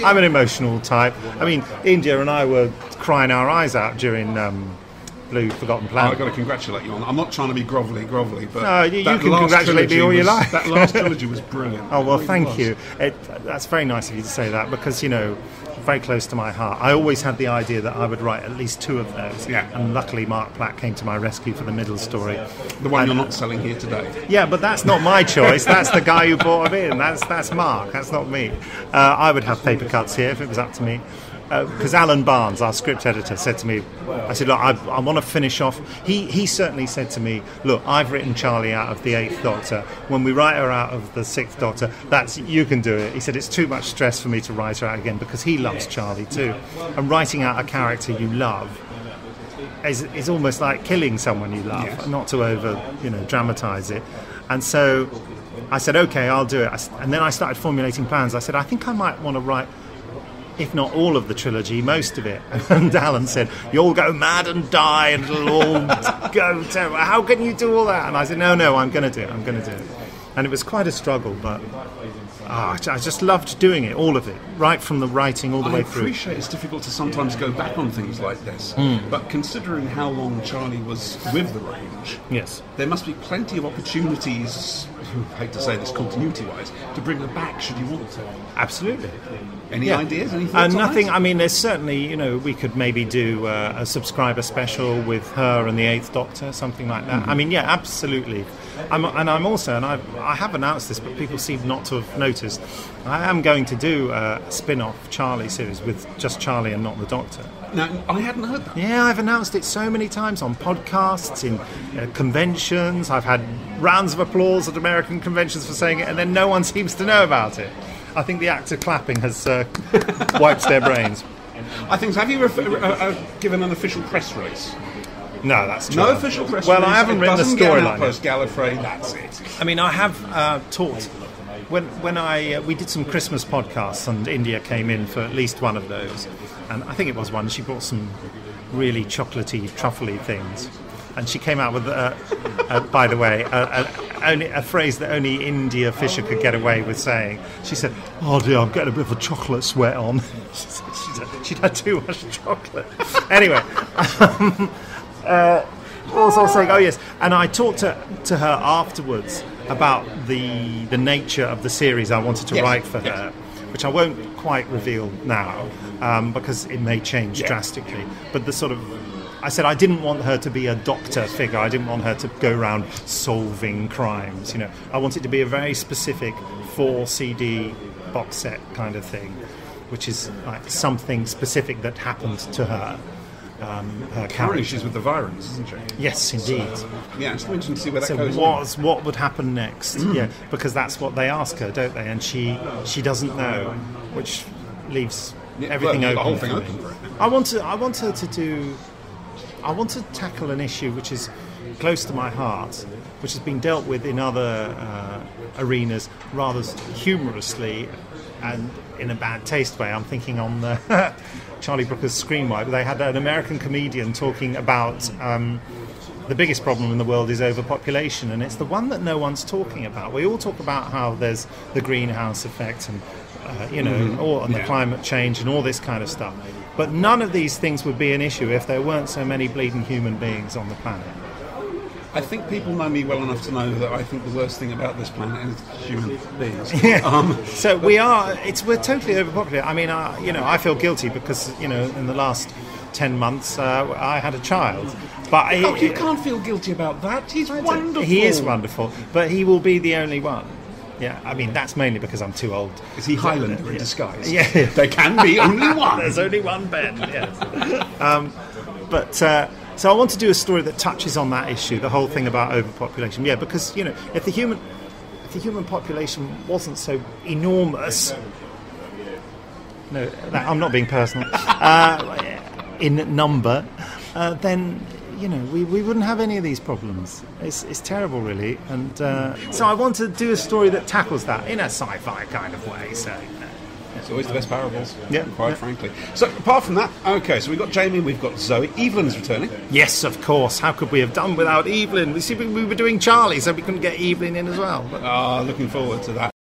I'm an emotional type. I mean, India and I were crying our eyes out during Blue Forgotten Planet. I've got to congratulate you on that. I'm not trying to be grovelly, but no, you can congratulate me all you like. That last trilogy was brilliant. Oh, well, thank you. That's very nice of you to say that, because, you know, very close to my heart. I always had the idea that I would write at least 2 of those. Yeah. And luckily Mark Platt came to my rescue for the middle story. The one you're not selling here today. Yeah, but that's not my choice. That's the guy who brought him in. That's Mark. That's not me. I would have paper cuts here if it was up to me. Because Alan Barnes, our script editor, said to me, I said, look, I want to finish off. He certainly said to me, look, I've written Charlie out of the 8th Doctor. When we write her out of the 6th Doctor, you can do it. He said, it's too much stress for me to write her out again, because he loves Charlie too. And writing out a character you love is almost like killing someone you love, yes. Not to dramatise it. And so I said, okay, I'll do it. And then I started formulating plans. I said, I think I might want to write, if not all of the trilogy, most of it. And Alan said, you'll go mad and die and it'll all go terrible. How can you do all that? And I said, no, I'm going to do it. And it was quite a struggle, but I just loved doing it, all of it, right from the writing all the way through. I appreciate it's difficult to sometimes go back on things like this, but considering how long Charlie was with the range, yes, there must be plenty of opportunities, I hate to say this continuity-wise, to bring her back should you want to. Absolutely. Any ideas? Any thoughts nothing. on that? I mean, there's certainly, we could maybe do a subscriber special with her and the 8th Doctor, something like that. I mean, yeah, absolutely. I have announced this, but people seem not to have noticed. I am going to do a spin-off Charlie series with just Charlie and not the Doctor. Now, I hadn't heard that. Yeah, I've announced it so many times on podcasts, in conventions. I've had rounds of applause at American conventions for saying it, and then no one seems to know about it. I think the act of clapping has wiped their brains. I think. Have you given an official press release? No, that's true. No official press release. Well, I haven't written the storyline. Post Gallifrey. That's it. I mean, I have talked when we did some Christmas podcasts, and India came in for at least one of those, and I think it was one. She brought some really chocolatey, truffly things. And she came out with, by the way, only a phrase that only India Fisher could get away with saying. She said, "Oh dear, I'm getting a bit of a chocolate sweat on." She'd had too much chocolate. Anyway, what was I saying? Oh yes, and I talked to her afterwards about the nature of the series I wanted to write for her, which I won't quite reveal now because it may change drastically. But the sort of I said I didn't want her to be a doctor figure. I didn't want her to go around solving crimes. I wanted to be a very specific 4-CD box set kind of thing, which is like something specific that happened to her. Her character. She's with the Virans, isn't she? Yes, indeed. Yeah, it's interesting to see where that goes. What would happen next? Yeah, because that's what they ask her, don't they? And she doesn't know, which leaves everything open. The whole thing open for it. I want her to do. I want to tackle an issue which is close to my heart, which has been dealt with in other arenas rather humorously and in a bad taste way. I'm thinking on the Charlie Brooker's Screenwipe. They had an American comedian talking about the biggest problem in the world is overpopulation, and it's the one that no one's talking about. We all talk about how there's the greenhouse effect and the climate change and all this kind of stuff. But none of these things would be an issue if there weren't so many bleeding human beings on the planet. I think people know me well enough to know that I think the worst thing about this planet is human beings. So we're totally overpopulated. I mean, I feel guilty because, in the last 10 months I had a child. But you can't feel guilty about that. He's wonderful. He is wonderful, but he will be the only one. Yeah, I mean, that's mainly because I'm too old. Is he Highlander in disguise? Yeah. There can be only one. There's only one Ben, yes. So I want to do a story that touches on that issue, the whole thing about overpopulation. Yeah, because, if the human population wasn't so enormous... No, I'm not being personal. In number, then... we wouldn't have any of these problems. It's terrible, really. And so I want to do a story that tackles that in a sci-fi kind of way. So it's always the best parables, quite frankly. So apart from that, okay, so we've got Jamie, we've got Zoe. Evelyn's returning. Yes, of course. How could we have done without Evelyn? We were doing Charlie, so we couldn't get Evelyn in as well. Looking forward to that.